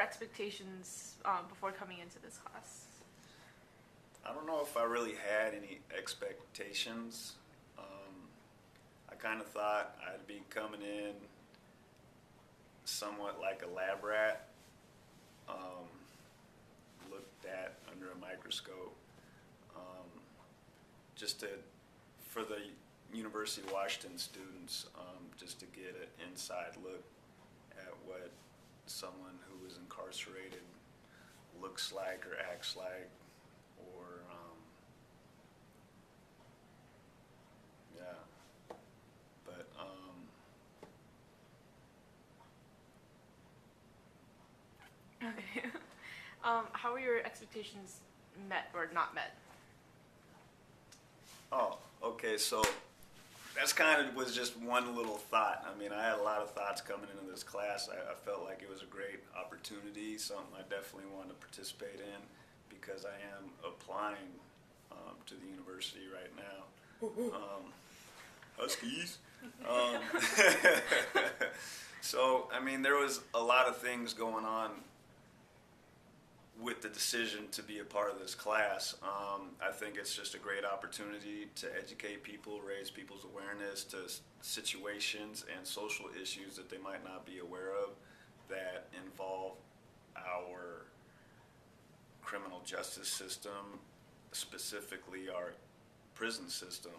expectations before coming into this class? I don't know if I really had any expectations. I kind of thought I'd be coming in somewhat like a lab rat, looked at under a microscope, just to, for the University of Washington students, just to get an inside look at what someone who is incarcerated looks like or acts like, or yeah, but Okay. How were your expectations met or not met? oh, okay, so that's kind of was just one little thought. I mean, I had a lot of thoughts coming into this class. I felt like it was a great opportunity, something I definitely wanted to participate in because I am applying to the university right now. Huskies. Um, so, I mean, there was a lot of things going on with the decision to be a part of this class. I think it's just a great opportunity to educate people, raise people's awareness to situations and social issues that they might not be aware of that involve our criminal justice system, specifically our prison system.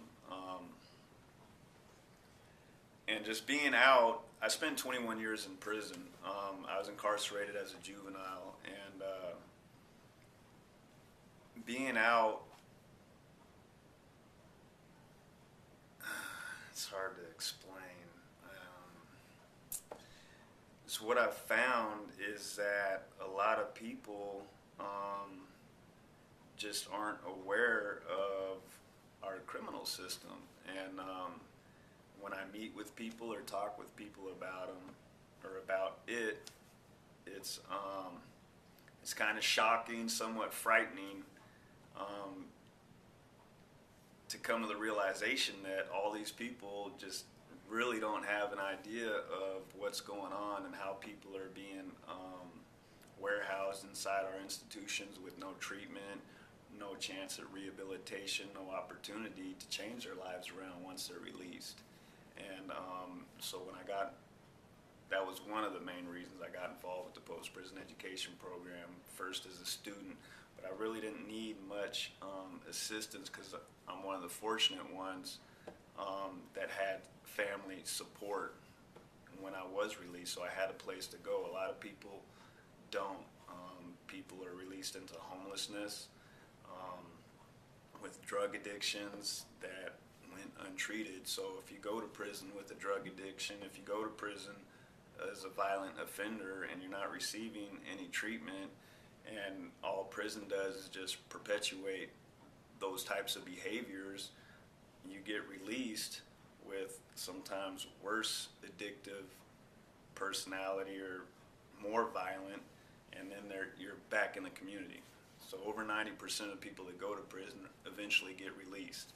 And just being out, I spent 21 years in prison. I was incarcerated as a juvenile, and being out, it's hard to explain. So what I've found is that a lot of people just aren't aware of our criminal system. And when I meet with people or talk with people about them or about it, it's kind of shocking, somewhat frightening, to come to the realization that all these people just really don't have an idea of what's going on and how people are being warehoused inside our institutions with no treatment, no chance at rehabilitation, no opportunity to change their lives around once they're released. And so when that was one of the main reasons I got involved with the post-prison education program, first as a student, but I really didn't need much assistance because I'm one of the fortunate ones that had family support when I was released, so I had a place to go. A lot of people don't. People are released into homelessness with drug addictions that went untreated. So if you go to prison with a drug addiction, if you go to prison as a violent offender and you're not receiving any treatment, and all prison does is just perpetuate those types of behaviors, you get released with sometimes worse addictive personality or more violent, and then you're back in the community. So over 90% of people that go to prison eventually get released.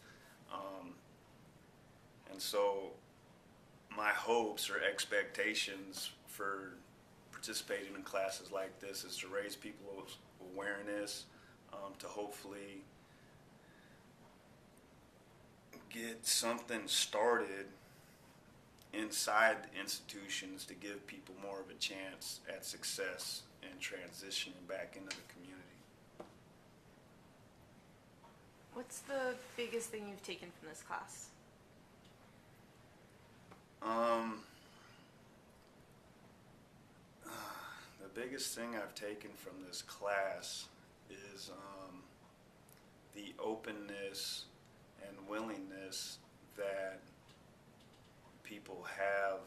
And so my hopes or expectations for participating in classes like this is to raise people's awareness, to hopefully get something started inside the institutions to give people more of a chance at success and transitioning back into the community. What's the biggest thing you've taken from this class? The biggest thing I've taken from this class is the openness and willingness that people have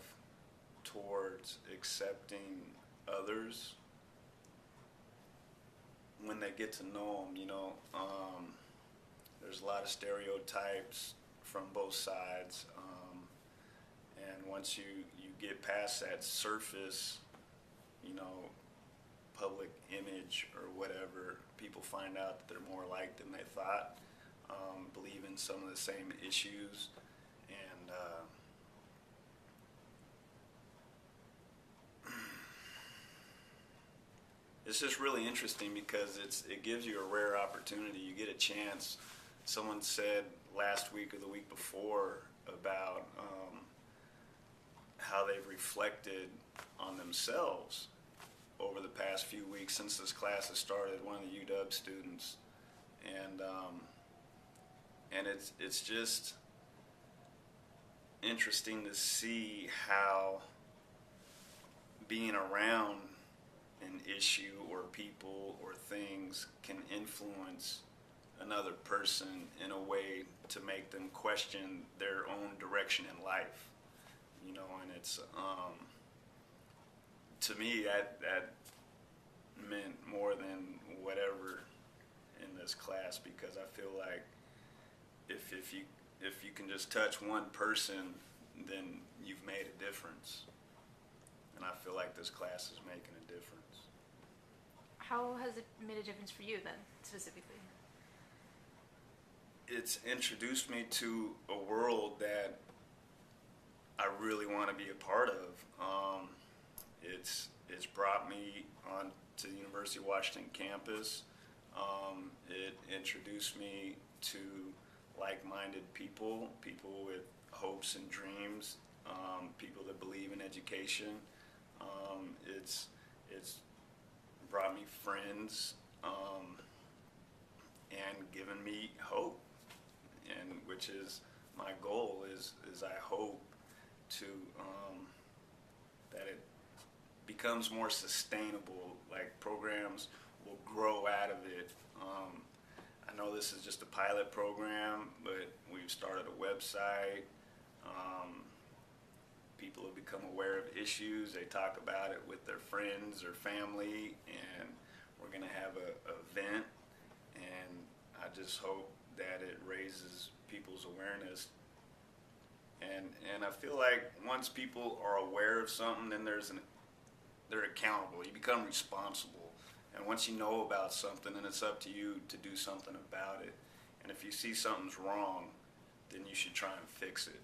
towards accepting others when they get to know them. There's a lot of stereotypes from both sides, and once you get past that surface, public image or whatever, people find out that they're more alike than they thought, believe in some of the same issues, and it's just really interesting because it gives you a rare opportunity. You get a chance. Someone said last week or the week before about how they've reflected on themselves over the past few weeks since this class has started. One of the UW students, and it's just interesting to see how being around an issue or people or things can influence another person in a way to make them question their own direction in life, you know. And it's to me that meant more than whatever in this class, because I feel like if you can just touch one person, then you've made a difference. And I feel like this class is making a difference. How has it made a difference for you then, specifically? It's introduced me to a world that I really want to be a part of. It's brought me on to the University of Washington campus. It introduced me to like-minded people with hopes and dreams, people that believe in education. It's brought me friends, and given me hope, and which is my goal. Is I hope to that it becomes more sustainable. Like, programs will grow out of it. I know this is just a pilot program, but we've started a website. People have become aware of issues. They talk about it with their friends or family, and we're going to have a event. And I just hope that it raises people's awareness. And I feel like once people are aware of something, then they're accountable. You become responsible. And once you know about something, then it's up to you to do something about it. And if you see something's wrong, then you should try and fix it.